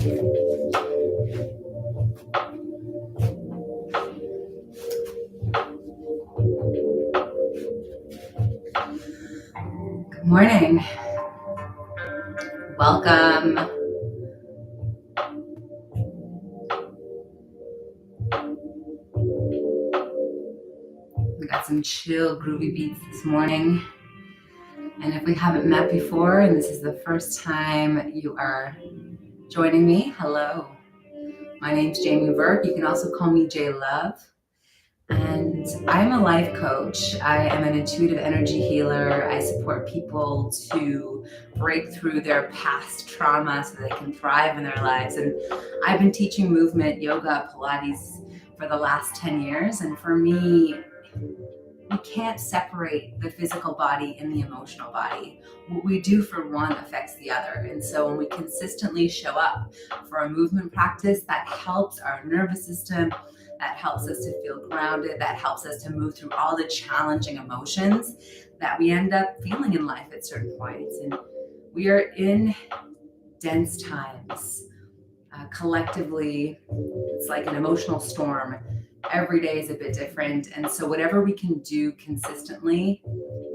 Good morning. Welcome. We got some chill, groovy beats this morning. And if we haven't met before, and this is the first time you are joining me, hello. My name's Jamie Burke. You can also call me J Love. And I'm a life coach. I am an intuitive energy healer. I support people to break through their past trauma so they can thrive in their lives. And I've been teaching movement, yoga, Pilates for the last 10 years. And for me, we can't separate the physical body and the emotional body. What we do for one affects the other. And so when we consistently show up for a movement practice, that helps our nervous system, that helps us to feel grounded, that helps us to move through all the challenging emotions that we end up feeling in life at certain points. And we are in dense times. Collectively, it's like an emotional storm. Every day is a bit different. And so whatever we can do consistently,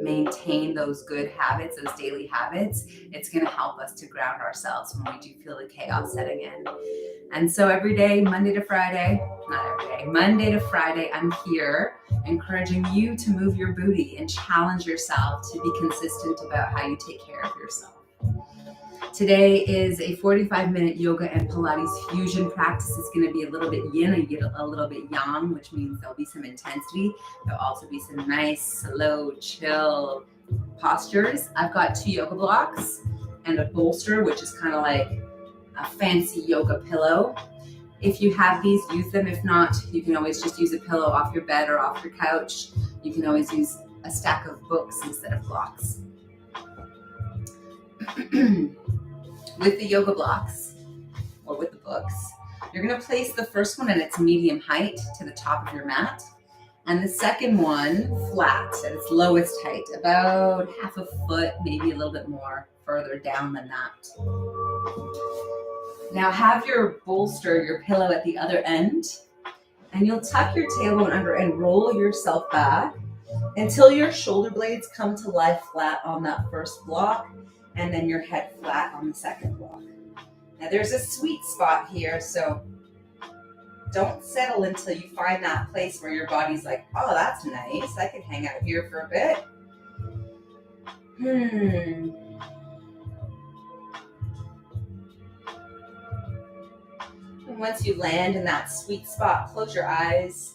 maintain those good habits, those daily habits, it's going to help us to ground ourselves when we do feel the chaos setting in. And so every day, Monday to Friday, I'm here encouraging you to move your booty and challenge yourself to be consistent about how you take care of yourself. Today is a 45-minute yoga and Pilates fusion practice. It's going to be a little bit yin and a little bit yang, which means there'll be some intensity. There'll also be some nice, slow, chill postures. I've got 2 yoga blocks and a bolster, which is kind of like a fancy yoga pillow. If you have these, use them. If not, you can always just use a pillow off your bed or off your couch. You can always use a stack of books instead of blocks. With the yoga blocks, or with the books, you're going to place the first one at its medium height to the top of your mat, and the second one flat at its lowest height, about half a foot, maybe a little bit more further down than that. Now have your bolster, your pillow at the other end, and you'll tuck your tailbone under and roll yourself back until your shoulder blades come to lie flat on that first block, and then your head flat on the second block. Now there's a sweet spot here, so don't settle until you find that place where your body's like, oh, that's nice, I can hang out here for a bit. And once you land in that sweet spot, close your eyes.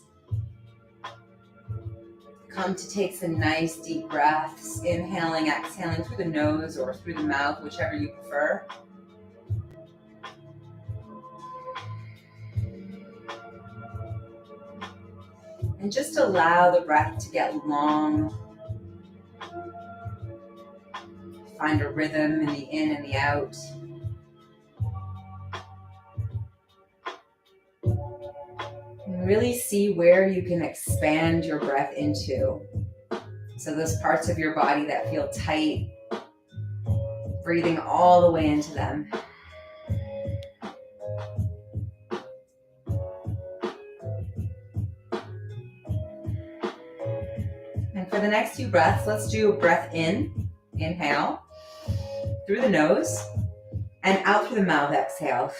Come to take some nice deep breaths, inhaling, exhaling through the nose or through the mouth, whichever you prefer. And just allow the breath to get long. Find a rhythm in the in and the out. And really see where you can expand your breath into. So those parts of your body that feel tight, breathing all the way into them. And for the next few breaths, let's do a breath in, inhale, through the nose, and out through the mouth, exhale.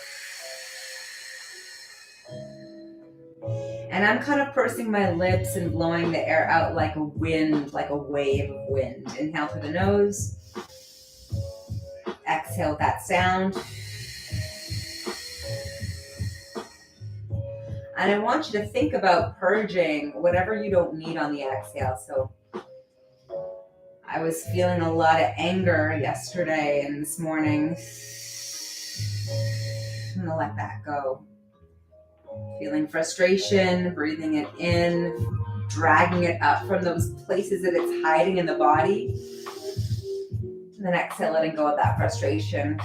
And I'm kind of pursing my lips and blowing the air out like a wind, like a wave of wind. Inhale through the nose. Exhale that sound. And I want you to think about purging whatever you don't need on the exhale. So I was feeling a lot of anger yesterday and this morning. I'm gonna let that go. Feeling frustration, breathing it in, dragging it up from those places that it's hiding in the body. And then exhale, letting go of that frustration.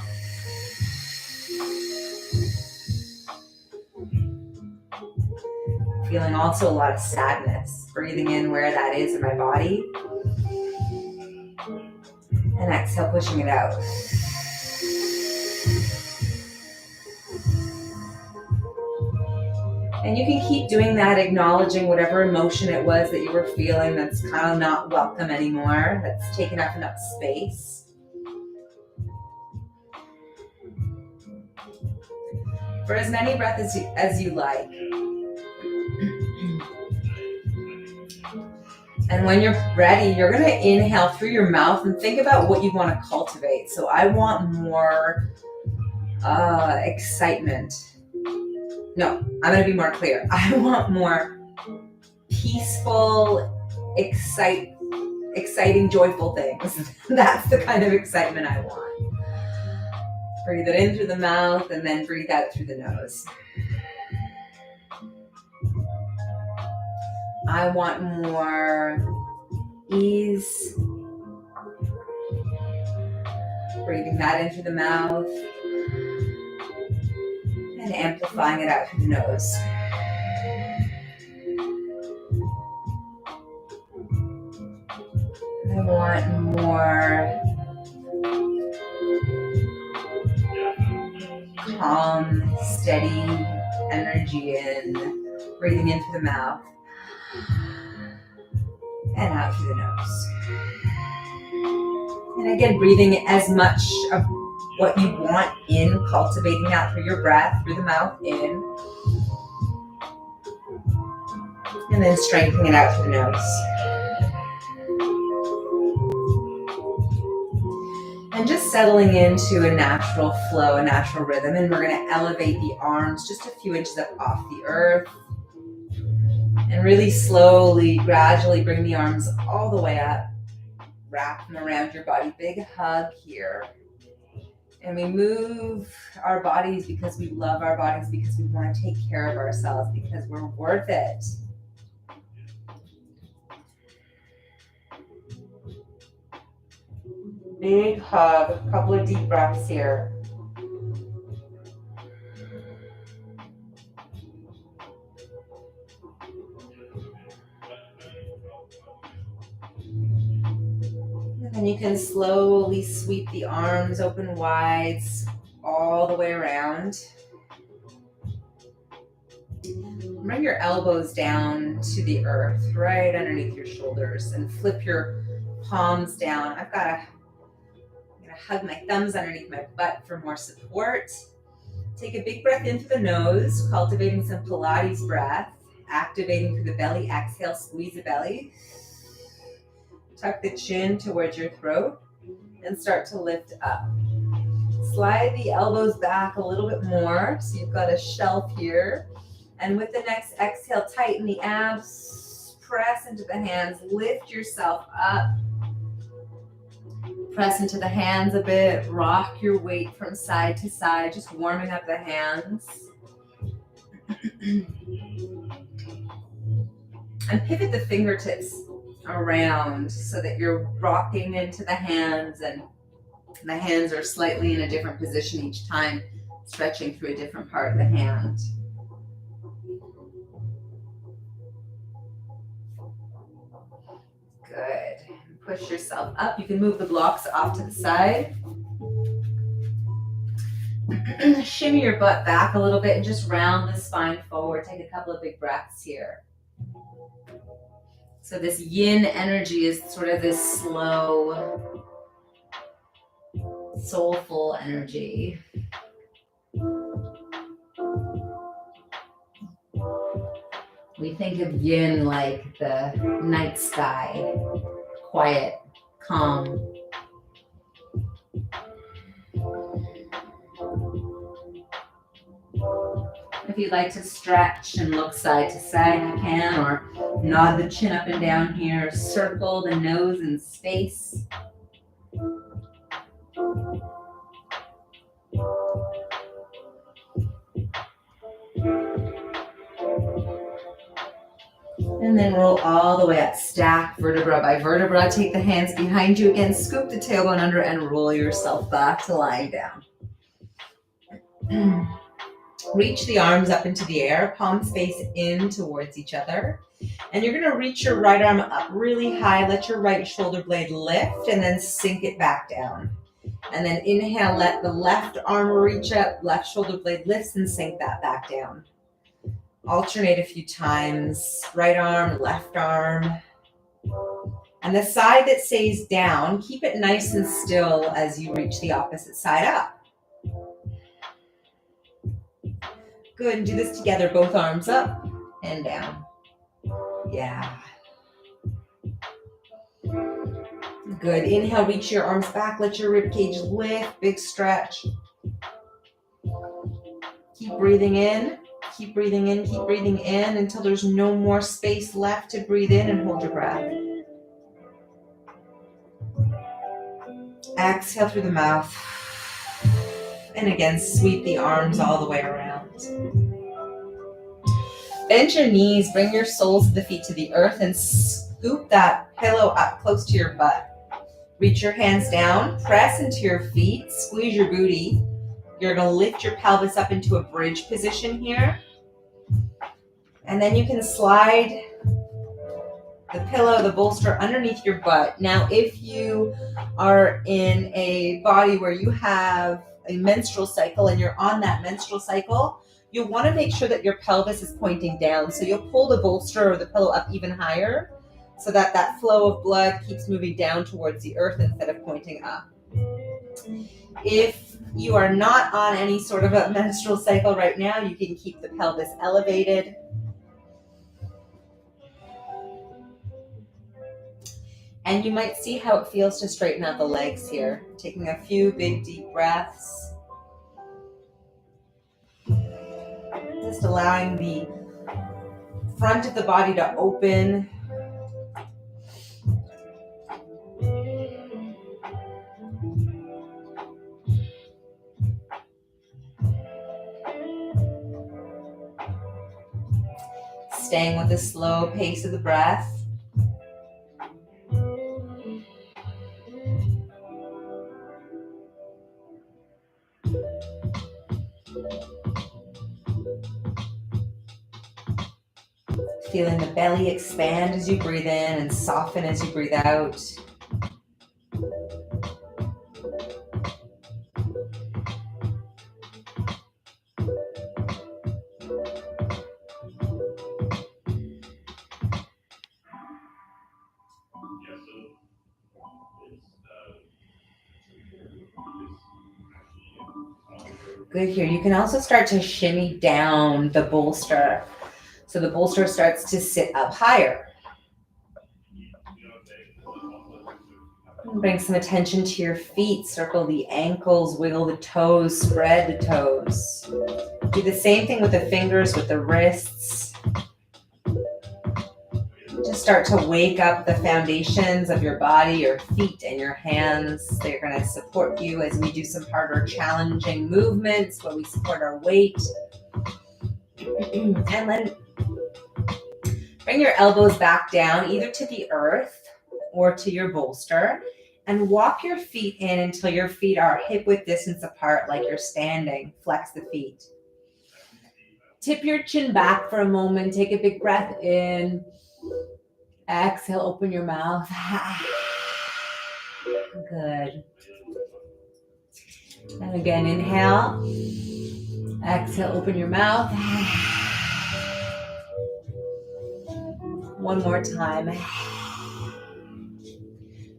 Feeling also a lot of sadness, breathing in where that is in my body. And exhale, pushing it out. And you can keep doing that, acknowledging whatever emotion it was that you were feeling that's kind of not welcome anymore, that's taken up enough space. For as many breaths as you like. And when you're ready, you're going to inhale through your mouth and think about what you want to cultivate. So I want more excitement. No, I'm going to be more clear. I want more peaceful, exciting, joyful things. That's the kind of excitement I want. Breathe it in through the mouth and then breathe out through the nose. I want more ease. Breathing that in through the mouth and amplifying it out through the nose. I want more calm, steady energy in. Breathing in through the mouth and out through the nose. And again, breathing as much of what you want in, cultivating that through your breath, through the mouth, in. And then strengthening it out through the nose. And just settling into a natural flow, a natural rhythm. And we're going to elevate the arms just a few inches up off the earth. And really slowly, gradually bring the arms all the way up. Wrap them around your body. Big hug here. And we move our bodies because we love our bodies, because we want to take care of ourselves, because we're worth it. Big hug, a couple of deep breaths here. And then you can slowly sweep the arms open wide, all the way around. Bring your elbows down to the earth, right underneath your shoulders, and flip your palms down. I'm gonna hug my thumbs underneath my butt for more support. Take a big breath in through the nose, cultivating some Pilates breath, activating through the belly. Exhale, squeeze the belly. Tuck the chin towards your throat and start to lift up. Slide the elbows back a little bit more, so you've got a shelf here. And with the next exhale, tighten the abs, press into the hands, lift yourself up. Press into the hands a bit, rock your weight from side to side, just warming up the hands. And pivot the fingertips around so that you're rocking into the hands, and the hands are slightly in a different position each time, stretching through a different part of the hand. Good. Push yourself up. You can move the blocks off to the side. Shimmy your butt back a little bit and just round the spine forward. Take a couple of big breaths here. So this yin energy is sort of this slow, soulful energy. We think of yin like the night sky, quiet, calm. If you'd like to stretch and look side to side, you can, or nod the chin up and down here, circle the nose in space. And then roll all the way up, stack vertebra by vertebra. Take the hands behind you again, scoop the tailbone under and roll yourself back to lying down. Reach the arms up into the air, palms face in towards each other. And you're gonna reach your right arm up really high, let your right shoulder blade lift, and then sink it back down. And then inhale, let the left arm reach up, left shoulder blade lifts, and sink that back down. Alternate a few times, right arm, left arm. And the side that stays down, keep it nice and still as you reach the opposite side up. Good, and do this together, both arms up and down. Yeah. Good, inhale, reach your arms back, let your rib cage lift, big stretch. Keep breathing in, keep breathing in, keep breathing in until there's no more space left to breathe in, and hold your breath. Exhale through the mouth. And again, sweep the arms all the way around. Bend your knees, bring your soles of the feet to the earth, and scoop that pillow up close to your butt. Reach your hands down, press into your feet, squeeze your booty. You're going to lift your pelvis up into a bridge position here. And then you can slide the pillow, the bolster underneath your butt. Now, if you are in a body where you have a menstrual cycle and you're on that menstrual cycle, you'll want to make sure that your pelvis is pointing down. So you'll pull the bolster or the pillow up even higher so that that flow of blood keeps moving down towards the earth instead of pointing up. If you are not on any sort of a menstrual cycle right now, you can keep the pelvis elevated. And you might see how it feels to straighten out the legs here. Taking a few big deep breaths. Just allowing the front of the body to open. Staying with the slow pace of the breath. Feeling the belly expand as you breathe in and soften as you breathe out. Good here. You can also start to shimmy down the bolster. So the bolster starts to sit up higher. Bring some attention to your feet. Circle the ankles, wiggle the toes, spread the toes. Do the same thing with the fingers, with the wrists. Just start to wake up the foundations of your body, your feet and your hands. They're going to support you as we do some harder, challenging movements where we support our weight. And then bring your elbows back down, either to the earth or to your bolster, and walk your feet in until your feet are hip-width distance apart like you're standing. Flex the feet. Tip your chin back for a moment. Take a big breath in. Exhale, open your mouth. Good. And again, inhale. Exhale, open your mouth. One more time.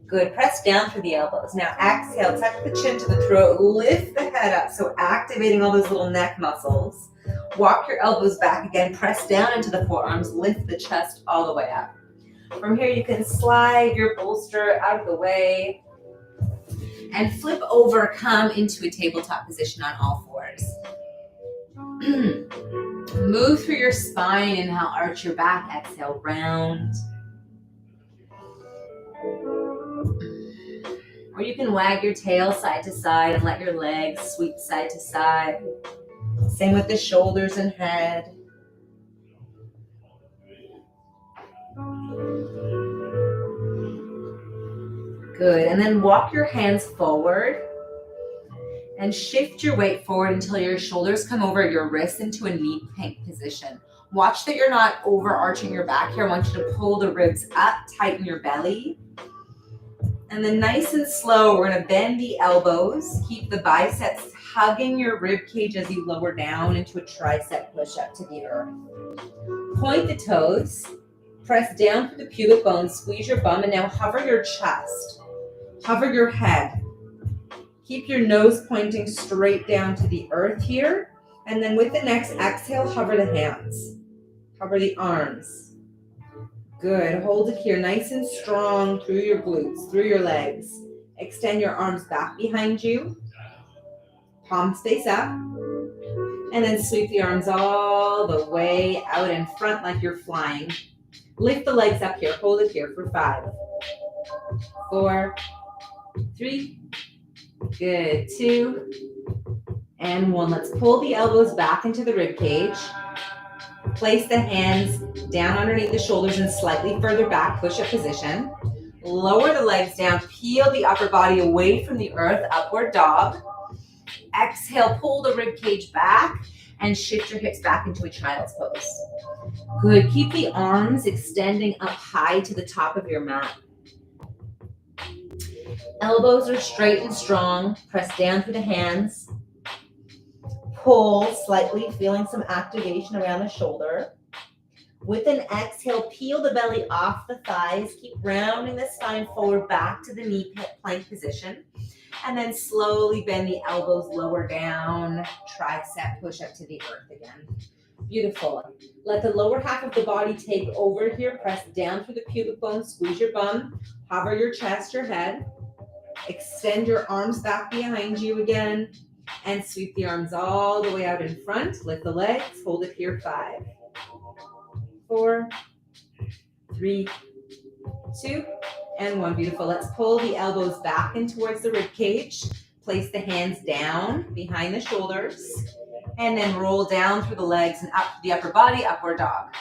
Good. Press down through the elbows. Now exhale, tuck the chin to the throat, lift the head up. So activating all those little neck muscles. Walk your elbows back again. Press down into the forearms. Lift the chest all the way up. From here, you can slide your bolster out of the way and flip over, come into a tabletop position on all fours. Move through your spine. Inhale, arch your back. Exhale, round. Or you can wag your tail side to side and let your legs sweep side to side. Same with the shoulders and head. Good, and then walk your hands forward and shift your weight forward until your shoulders come over your wrists into a knee plank position. Watch that you're not overarching your back here. I want you to pull the ribs up, tighten your belly. And then nice and slow, we're gonna bend the elbows, keep the biceps hugging your rib cage as you lower down into a tricep push-up to the earth. Point the toes, press down through the pubic bone, squeeze your bum, and now hover your chest. Hover your head. Keep your nose pointing straight down to the earth here. And then with the next exhale, hover the hands. Hover the arms. Good. Hold it here nice and strong through your glutes, through your legs. Extend your arms back behind you. Palms face up. And then sweep the arms all the way out in front like you're flying. Lift the legs up here. Hold it here for 5, 4, 3. Good. 2 and 1. Let's pull the elbows back into the rib cage. Place the hands down underneath the shoulders and slightly further back, push-up position. Lower the legs down, peel the upper body away from the earth, upward dog. Exhale, pull the rib cage back and shift your hips back into a child's pose. Good. Keep the arms extending up high to the top of your mat. Elbows are straight and strong. Press down through the hands. Pull slightly, feeling some activation around the shoulder. With an exhale, peel the belly off the thighs. Keep rounding the spine forward back to the knee plank position. And then slowly bend the elbows lower down. Tricep push up to the earth again. Beautiful. Let the lower half of the body take over here. Press down through the pubic bone. Squeeze your bum. Hover your chest, your head. Extend your arms back behind you again. And sweep the arms all the way out in front. Lift the legs. Hold it here. 5, 4, 3, 2, and 1. Beautiful. Let's pull the elbows back in towards the rib cage. Place the hands down behind the shoulders. And then roll down through the legs and up the upper body, upward dog.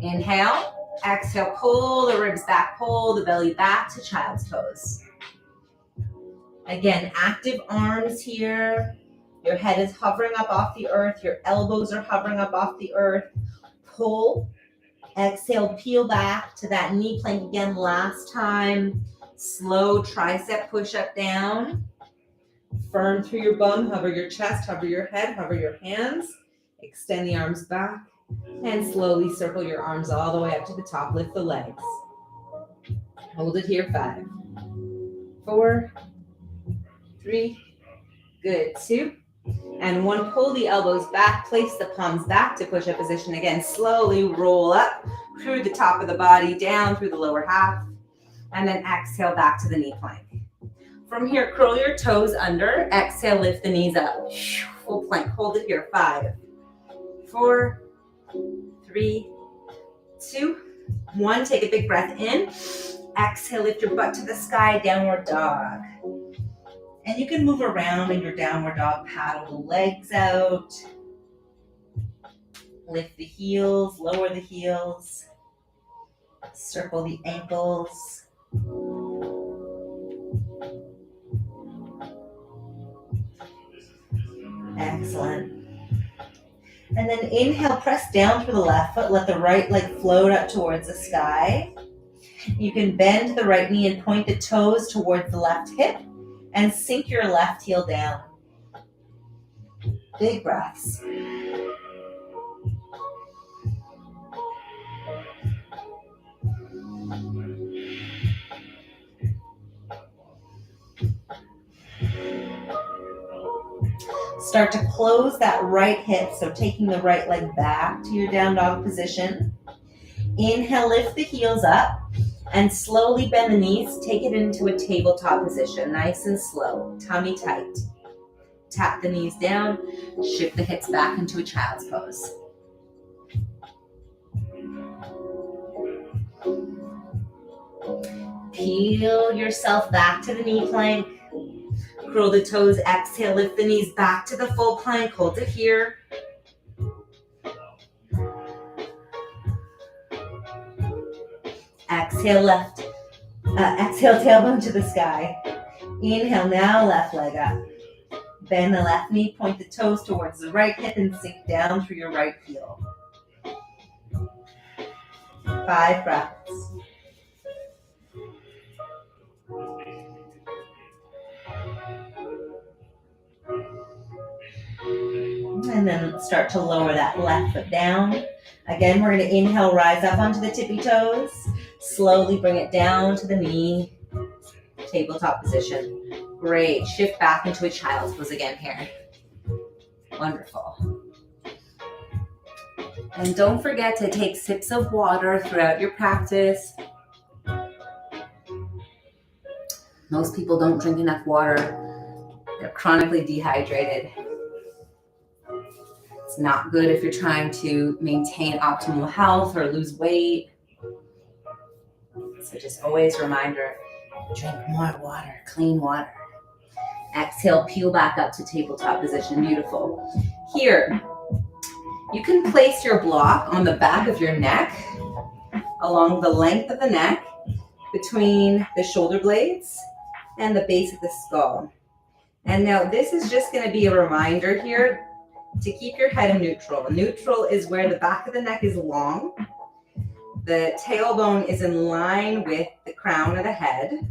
Inhale. Exhale. Pull the ribs back. Pull the belly back to child's pose. Again, active arms here. Your head is hovering up off the earth. Your elbows are hovering up off the earth. Pull. Exhale, peel back to that knee plank again last time. Slow tricep push up down. Firm through your bum. Hover your chest, hover your head, hover your hands. Extend the arms back. And slowly circle your arms all the way up to the top. Lift the legs. Hold it here. 5, 4, 3, good. 2, and 1. Pull the elbows back. Place the palms back to push-up position. Again, slowly roll up through the top of the body, down through the lower half, and then exhale back to the knee plank. From here, curl your toes under. Exhale, lift the knees up. Full plank. Hold it here. 5, 4, 3, 2, 1. Take a big breath in. Exhale, lift your butt to the sky, downward dog. And you can move around in your downward dog, paddle the legs out. Lift the heels, lower the heels. Circle the ankles. Excellent. And then inhale, press down through the left foot. Let the right leg float up towards the sky. You can bend the right knee and point the toes towards the left hip. And sink your left heel down. Big breaths. Start to close that right hip, so taking the right leg back to your down dog position. Inhale, lift the heels up. And slowly bend the knees, take it into a tabletop position, nice and slow, tummy tight. Tap the knees down, shift the hips back into a child's pose. Peel yourself back to the knee plank. Curl the toes, exhale, lift the knees back to the full plank, hold it here. Exhale, exhale, tailbone to the sky. Inhale, now left leg up. Bend the left knee, point the toes towards the right hip and sink down through your right heel. 5 breaths. and then start to lower that left foot down. Again, we're going to inhale, rise up onto the tippy toes. Slowly bring it down to the knee. Tabletop position. Great. Shift back into a child's pose again here. Wonderful. And don't forget to take sips of water throughout your practice. Most people don't drink enough water. They're chronically dehydrated. It's not good if you're trying to maintain optimal health or lose weight. So just always a reminder, drink more water, clean water. Exhale, peel back up to tabletop position. Beautiful. Here, you can place your block on the back of your neck, along the length of the neck, between the shoulder blades and the base of the skull. And now this is just going to be a reminder here to keep your head in neutral. Neutral is where the back of the neck is long, the tailbone is in line with the crown of the head,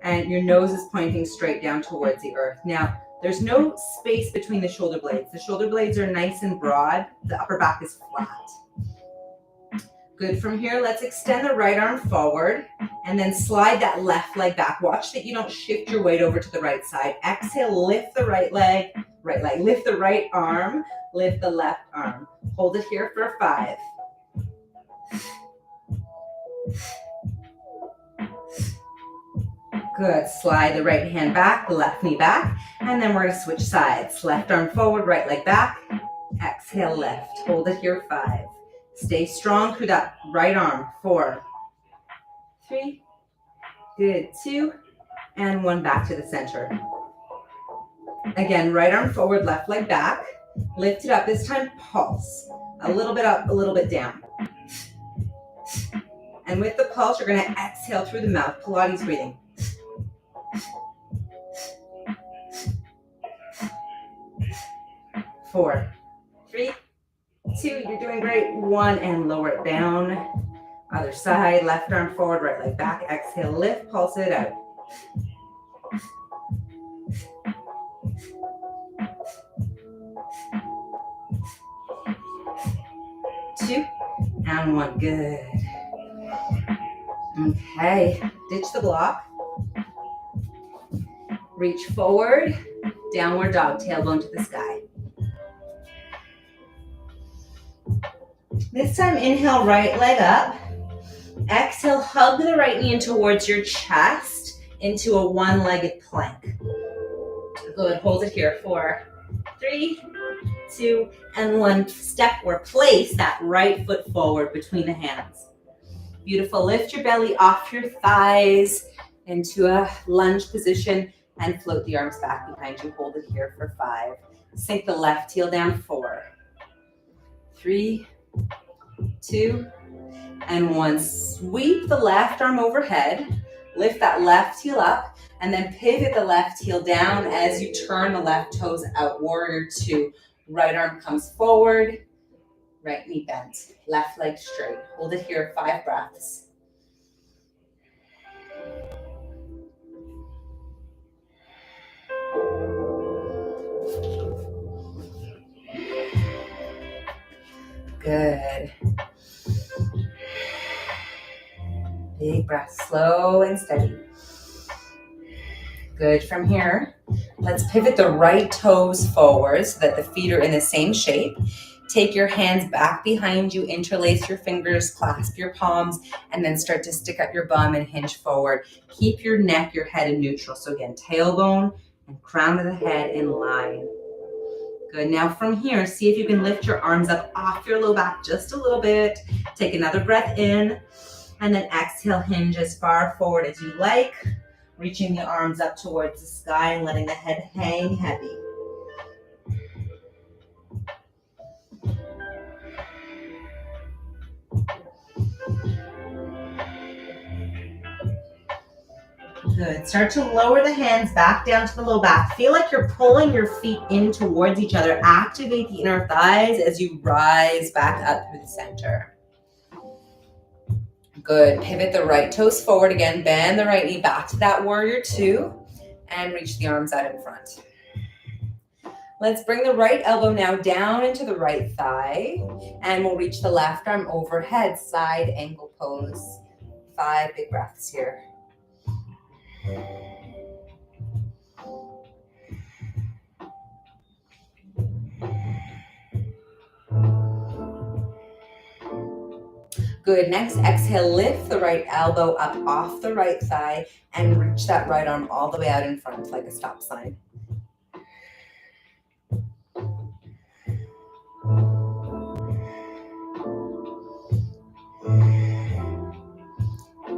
and your nose is pointing straight down towards the earth. Now, there's no space between the shoulder blades. The shoulder blades are nice and broad. The upper back is flat. Good. From here, let's extend the right arm forward and then slide that left leg back. Watch that you don't shift your weight over to the right side. Exhale, lift the right leg, lift the right arm, lift the left arm. Hold it here for 5. Good. Slide the right hand back, the left knee back, and then we're going to switch sides. Left arm forward, right leg back. Exhale, lift. Hold it here, 5. Stay strong through that right arm. 4, 3, good. 2, and 1 back to the center. Again, right arm forward, left leg back. Lift it up. This time, pulse. A little bit up, a little bit down. And with the pulse, you're going to exhale through the mouth. Pilates breathing. 4, 3, 2, you're doing great. 1, and lower it down. Other side, left arm forward, right leg back. Exhale, lift, pulse it out. 2, and 1, good. Okay, ditch the block. Reach forward, downward dog, tailbone to the sky. This time, inhale, right leg up. Exhale, hug the right knee in towards your chest into a one-legged plank. Good, hold it here. 4, 3, 2, and 1. Step or place that right foot forward between the hands. Beautiful. Lift your belly off your thighs into a lunge position and float the arms back behind you. Hold it here for 5. Sink the left heel down. 4, 3, 2, and 1. Sweep the left arm overhead. Lift that left heel up and then pivot the left heel down as you turn the left toes out. Warrior 2. Right arm comes forward. Right knee bent. Left leg straight. Hold it here. 5 breaths. Good. Big breath, slow and steady. Good. From here, let's pivot the right toes forward so that the feet are in the same shape. Take your hands back behind you, interlace your fingers, clasp your palms, and then start to stick up your bum and hinge forward. Keep your neck, your head in neutral. So again, tailbone and crown of the head in line. Good. Now from here, see if you can lift your arms up off your low back just a little bit. Take another breath in, and then exhale, hinge as far forward as you like, reaching the arms up towards the sky and letting the head hang heavy. Good. Start to lower the hands back down to the low back. Feel like you're pulling your feet in towards each other. Activate the inner thighs as you rise back up through the center. Good. Pivot the right toes forward again. Bend the right knee back to that warrior 2 and reach the arms out in front. Let's bring the right elbow now down into the right thigh, and we'll reach the left arm overhead, side angle pose. 5 big breaths here. Good. Next, exhale, lift the right elbow up off the right thigh and reach that right arm all the way out in front like a stop sign.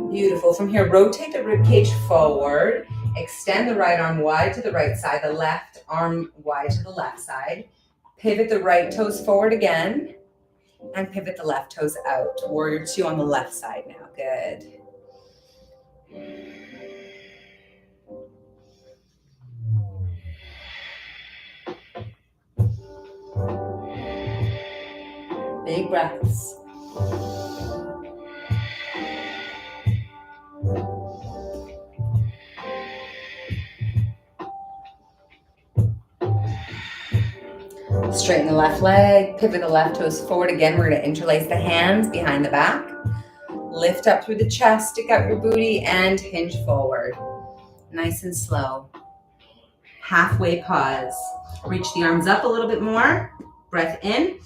Beautiful. From here, rotate the rib cage forward. Extend the right arm wide to the right side, the left arm wide to the left side. Pivot the right toes forward again, and pivot the left toes out. Warrior 2 on the left side now. Good. Big breaths. Straighten the left leg, pivot the left toes forward. Again, we're going to interlace the hands behind the back. Lift up through the chest, stick out your booty, and hinge forward. Nice and slow. Halfway pause. Reach the arms up a little bit more. Breath in,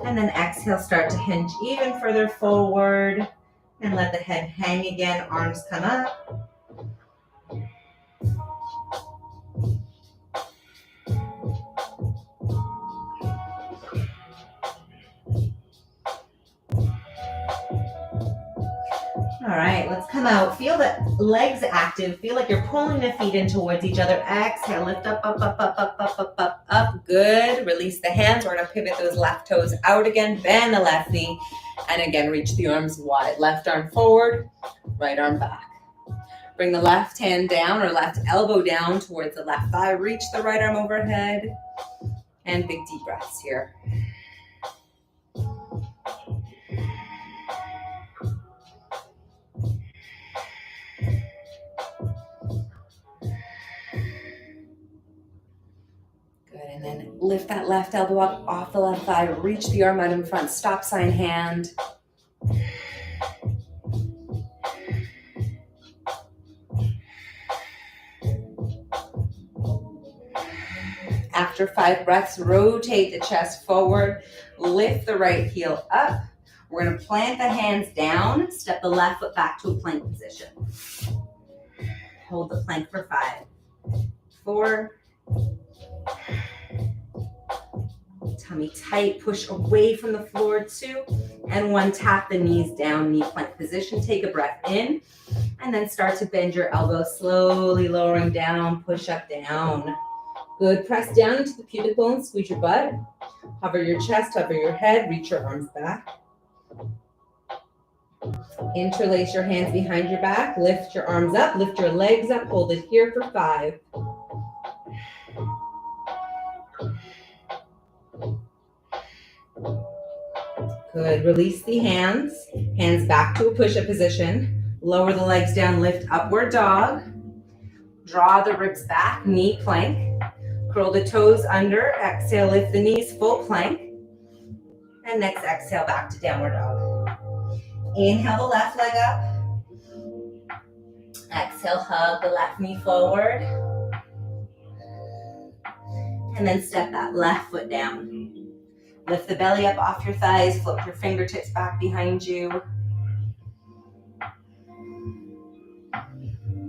and then exhale, start to hinge even further forward. And let the head hang again, arms come up. All right, let's come out. Feel the legs active. Feel like you're pulling the feet in towards each other. Exhale, lift up, up, up, up, up, up, up, up, up. Good. Release the hands. We're going to pivot those left toes out again. Bend the left knee. And again, reach the arms wide. Left arm forward, right arm back. Bring the left hand down or left elbow down towards the left thigh. Reach the right arm overhead. And big deep breaths here. And then lift that left elbow up off the left thigh. Reach the arm out in front. Stop sign hand. After 5 breaths, rotate the chest forward. Lift the right heel up. We're going to plant the hands down. Step the left foot back to a plank position. Hold the plank for 5, 4, tummy tight, push away from the floor, 2, and 1. Tap the knees down, knee plank position. Take a breath in, and then start to bend your elbows, slowly lowering down, push up, down. Good. Press down into the pubic bone, squeeze your butt. Hover your chest, hover your head, reach your arms back. Interlace your hands behind your back, lift your arms up, lift your legs up, hold it here for 5. Good. Release the hands. Hands back to a push-up position. Lower the legs down, lift upward dog. Draw the ribs back, knee plank. Curl the toes under. Exhale, lift the knees, full plank. And next, exhale, back to downward dog. Inhale the left leg up. Exhale, hug the left knee forward. And then step that left foot down. Lift the belly up off your thighs, float your fingertips back behind you.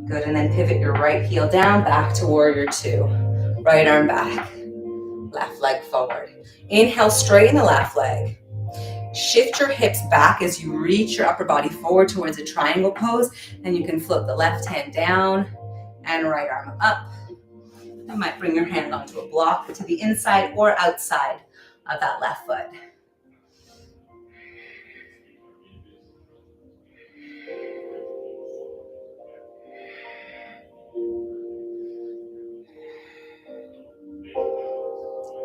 Good, and then pivot your right heel down, back to warrior 2. Right arm back, left leg forward. Inhale, straighten the left leg. Shift your hips back as you reach your upper body forward towards a triangle pose. Then you can float the left hand down and right arm up. You might bring your hand onto a block to the inside or outside of that left foot.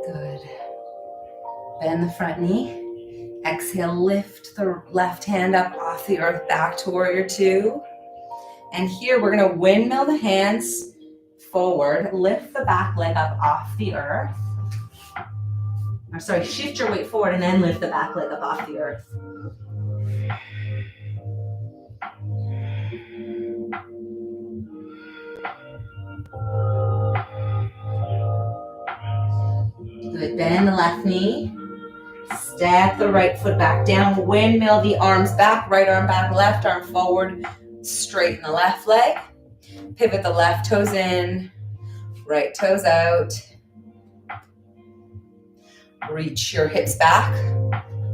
Good. Bend the front knee. Exhale, lift the left hand up off the earth, back to warrior 2. And here we're going to windmill the hands forward. Lift the back leg up off the earth. shift your weight forward and then lift the back leg up off the earth. Good, bend the left knee. Step the right foot back down. Windmill the arms back, right arm back, left arm forward. Straighten the left leg. Pivot the left toes in, right toes out. Reach your hips back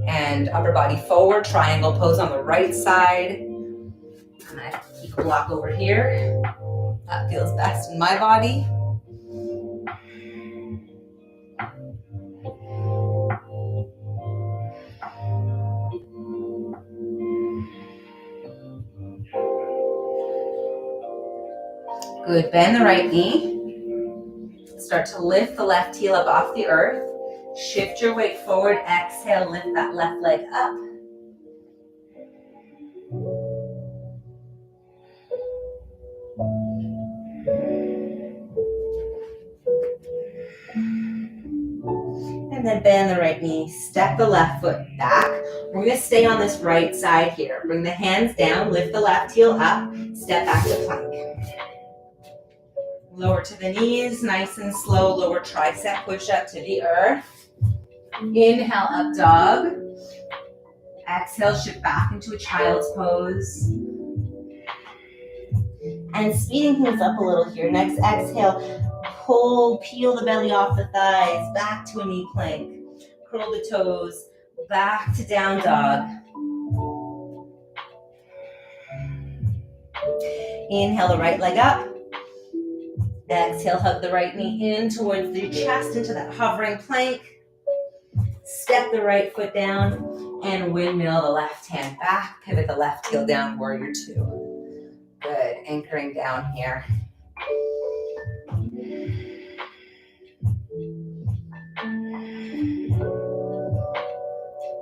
and upper body forward. Triangle pose on the right side. And I keep a block over here. That feels best in my body. Good, bend the right knee. Start to lift the left heel up off the earth. Shift your weight forward. Exhale, lift that left leg up. And then bend the right knee. Step the left foot back. We're going to stay on this right side here. Bring the hands down. Lift the left heel up. Step back to plank. Lower to the knees, nice and slow. Lower tricep push up to the earth. Inhale, up dog. Exhale, shift back into a child's pose. And speeding things up a little here. Next exhale, peel the belly off the thighs, back to a knee plank. Curl the toes, back to down dog. Inhale the right leg up. Exhale, hug the right knee in towards the chest, into that hovering plank. Step the right foot down and windmill the left hand back. Pivot the left heel down, warrior two. Good, anchoring down here.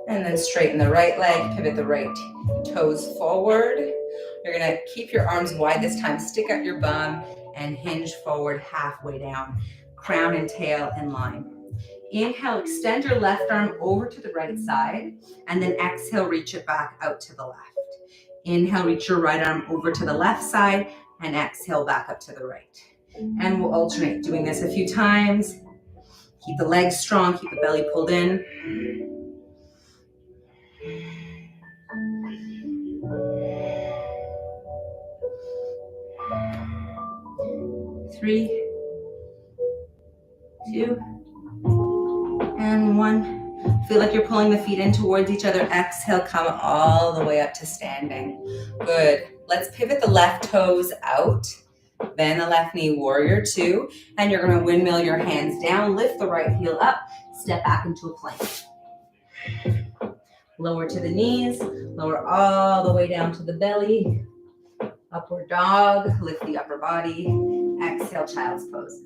And then straighten the right leg, pivot the right toes forward. You're gonna keep your arms wide this time, stick out your bum and hinge forward halfway down. Crown and tail in line. Inhale, extend your left arm over to the right side, and then exhale, reach it back out to the left. Inhale, reach your right arm over to the left side, and exhale back up to the right. And we'll alternate doing this a few times. Keep the legs strong, keep the belly pulled in. 3, 2, and 1. Feel like you're pulling the feet in towards each other. Exhale, come all the way up to standing. Good. Let's pivot the left toes out. Bend the left knee, warrior two. And you're going to windmill your hands down. Lift the right heel up. Step back into a plank. Lower to the knees. Lower all the way down to the belly. Upward dog. Lift the upper body. Exhale, child's pose.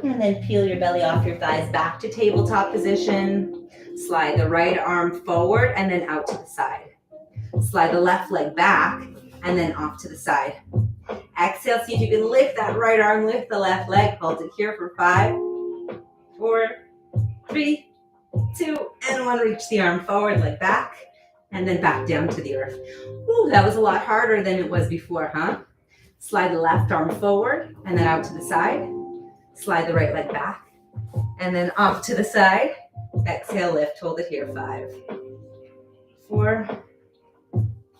And then peel your belly off your thighs back to tabletop position. Slide the right arm forward and then out to the side. Slide the left leg back and then off to the side. Exhale, see if you can lift that right arm, lift the left leg. Hold it here for 5, 4, 3, 2, and 1. Reach the arm forward, leg back, and then back down to the earth. Ooh, that was a lot harder than it was before, huh? Slide the left arm forward and then out to the side. Slide the right leg back and then off to the side. Exhale, lift, hold it here. 5, 4,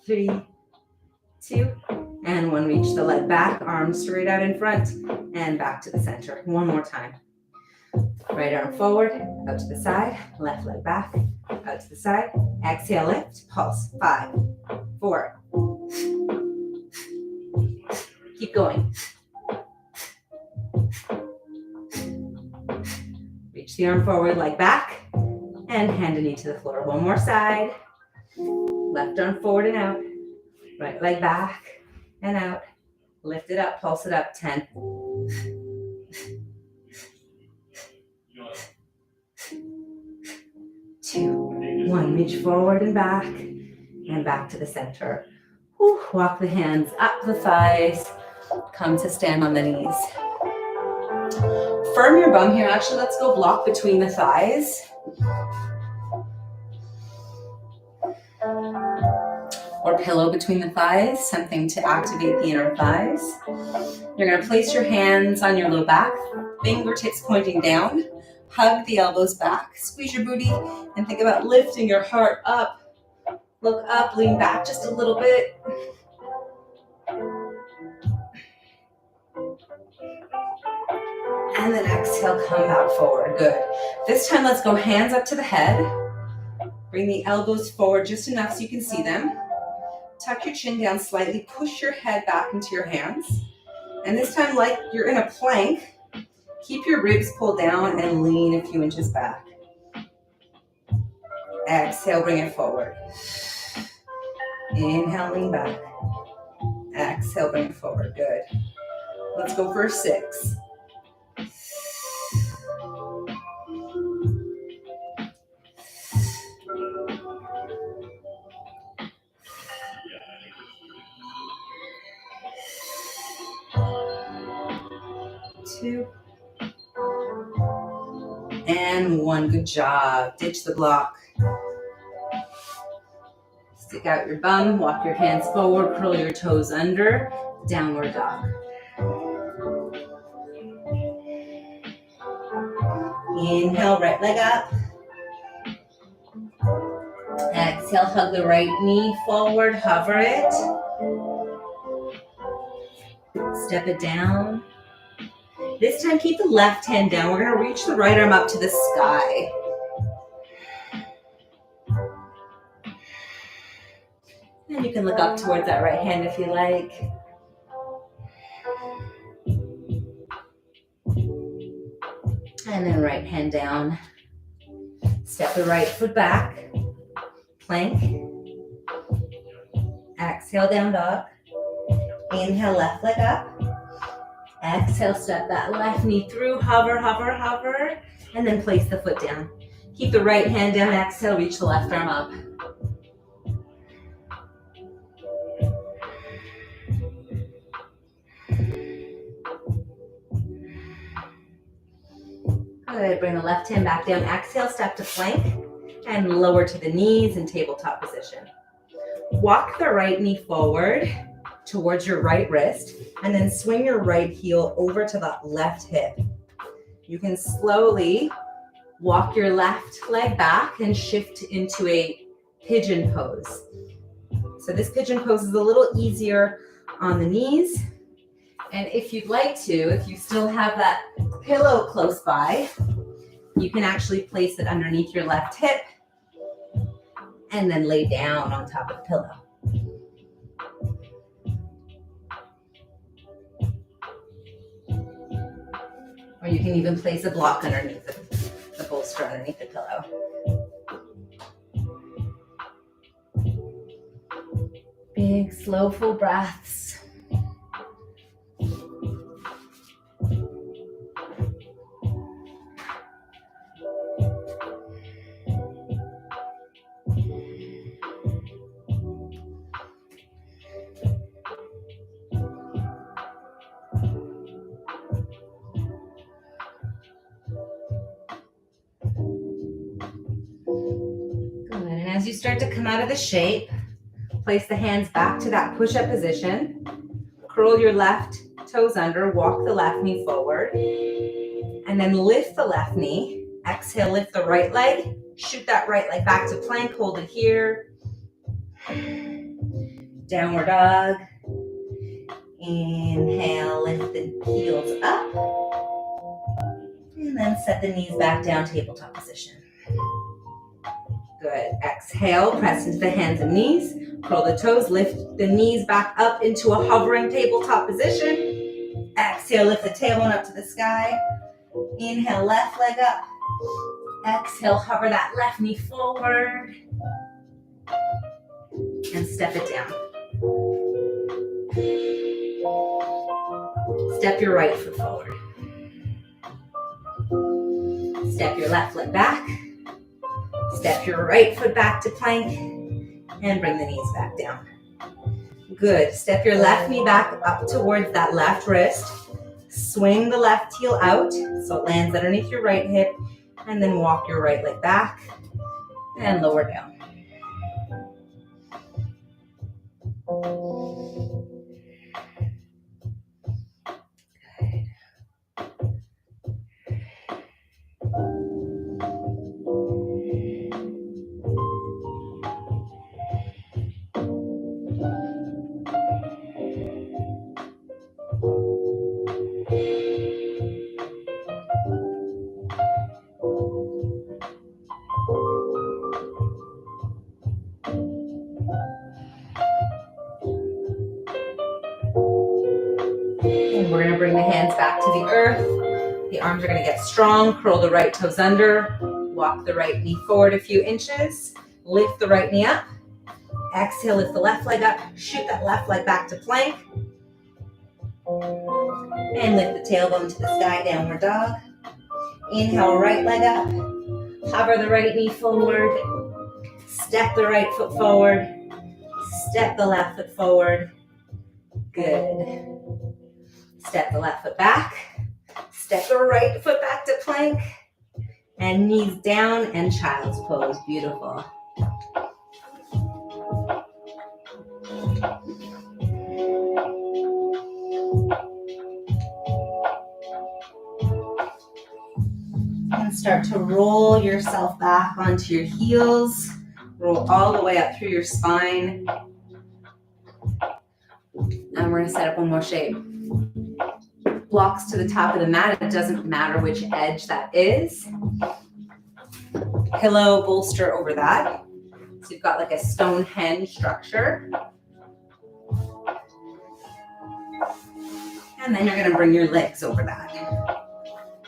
3, 2, and 1. Reach the leg back, arms straight out in front and back to the center. One more time. Right arm forward, out to the side, left leg back, out to the side. Exhale, lift, pulse. 5, 4. Keep going. Reach the arm forward, leg back, and hand a knee to the floor. One more side. Left arm forward and out. Right leg back and out. Lift it up, pulse it up. 10. 2, 1. Reach forward and back to the center. Walk the hands up the thighs. Come to stand on the knees. Firm your bum here. Actually, let's go block between the thighs. Or pillow between the thighs, something to activate the inner thighs. You're going to place your hands on your low back, fingertips pointing down. Hug the elbows back, squeeze your booty, and think about lifting your heart up. Look up, lean back just a little bit. And then exhale, come back forward. Good. This time, let's go hands up to the head. Bring the elbows forward just enough so you can see them. Tuck your chin down slightly. Push your head back into your hands. And this time, like you're in a plank, keep your ribs pulled down and lean a few inches back. Exhale, bring it forward. Inhale, lean back. Exhale, bring it forward. Good. Let's go for 6. 2. And 1. Good job. Ditch the block. Stick out your bum, walk your hands forward, curl your toes under, downward dog. Inhale, right leg up. Exhale, hug the right knee forward, hover it. Step it down. This time, keep the left hand down. We're going to reach the right arm up to the sky. And you can look up towards that right hand if you like. And then right hand down. Step the right foot back. Plank. Exhale, down dog. Inhale, left leg up. Exhale, step that left knee through. Hover, hover, hover. And then place the foot down. Keep the right hand down. Exhale, reach the left arm up. Good. Bring the left hand back down. Exhale, step to plank and lower to the knees in tabletop position. Walk the right knee forward towards your right wrist and then swing your right heel over to the left hip. You can slowly walk your left leg back and shift into a pigeon pose. So this pigeon pose is a little easier on the knees. And if you'd like to, if you still have that pillow close by, you can actually place it underneath your left hip and then lay down on top of the pillow. Or you can even place a block underneath the bolster underneath the pillow. Big, slow, full breaths. As you start to come out of the shape, place the hands back to that push-up position. Curl your left toes under, walk the left knee forward, and then lift the left knee. Exhale, lift the right leg. Shoot that right leg back to plank. Hold it here. Downward dog. Inhale, lift the heels up. And then set the knees back down, tabletop position. Good. Exhale, press into the hands and knees. Curl the toes, lift the knees back up into a hovering tabletop position. Exhale, lift the tailbone up to the sky. Inhale, left leg up. Exhale, hover that left knee forward. And step it down. Step your right foot forward. Step your left leg back. Step your right foot back to plank and bring the knees back down. Good. Step your left knee back up towards that left wrist. Swing the left heel out so it lands underneath your right hip, and then walk your right leg back and lower down. And we're going to bring the hands back to the earth. The arms are going to get strong. Curl the right toes under. Walk the right knee forward a few inches. Lift the right knee up. Exhale, lift the left leg up. Shoot that left leg back to plank. And lift the tailbone to the sky, downward dog. Inhale, right leg up. Hover the right knee forward. Step the right foot forward. Step the left foot forward. Good. Step the left foot back. Step the right foot back to plank. And knees down and child's pose. Beautiful. And start to roll yourself back onto your heels. Roll all the way up through your spine. And we're going to set up one more shape. Blocks to the top of the mat. It doesn't matter which edge that is. Pillow, bolster over that. So you've got like a Stonehenge structure. And then you're going to bring your legs over that.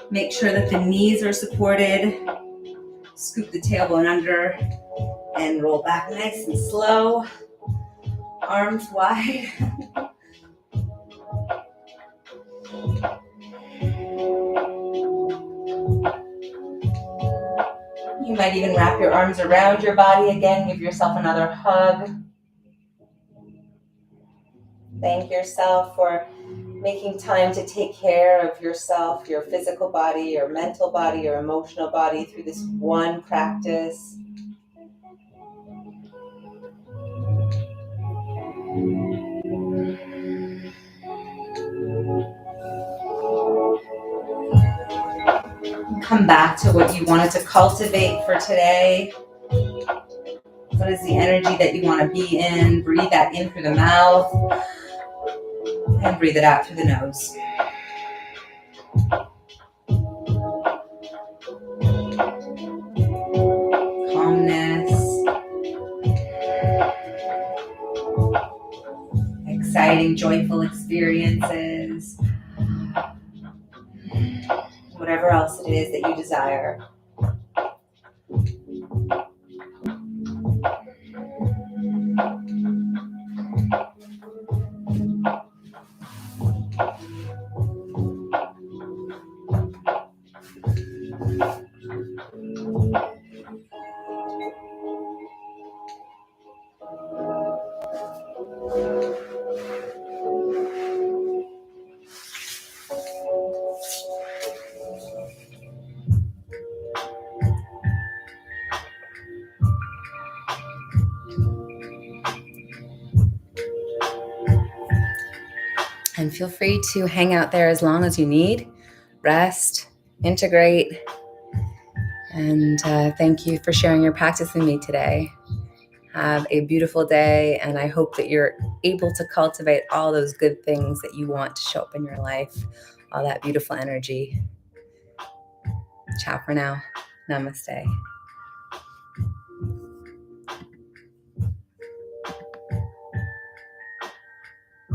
Make sure that the knees are supported. Scoop the tailbone under and roll back nice and slow. Arms wide. You might even wrap your arms around your body again. Give yourself another hug. Thank yourself for making time to take care of yourself, your physical body, your mental body, your emotional body through this one practice. Come back to what you wanted to cultivate for today. What is the energy that you want to be in? Breathe that in through the mouth and breathe it out through the nose. Calmness. Exciting, joyful experiences. Whatever else it is that you desire. And feel free to hang out there as long as you need. Rest, integrate, and thank you for sharing your practice with me today. Have a beautiful day, and I hope that you're able to cultivate all those good things that you want to show up in your life, all that beautiful energy. Ciao for now. Namaste.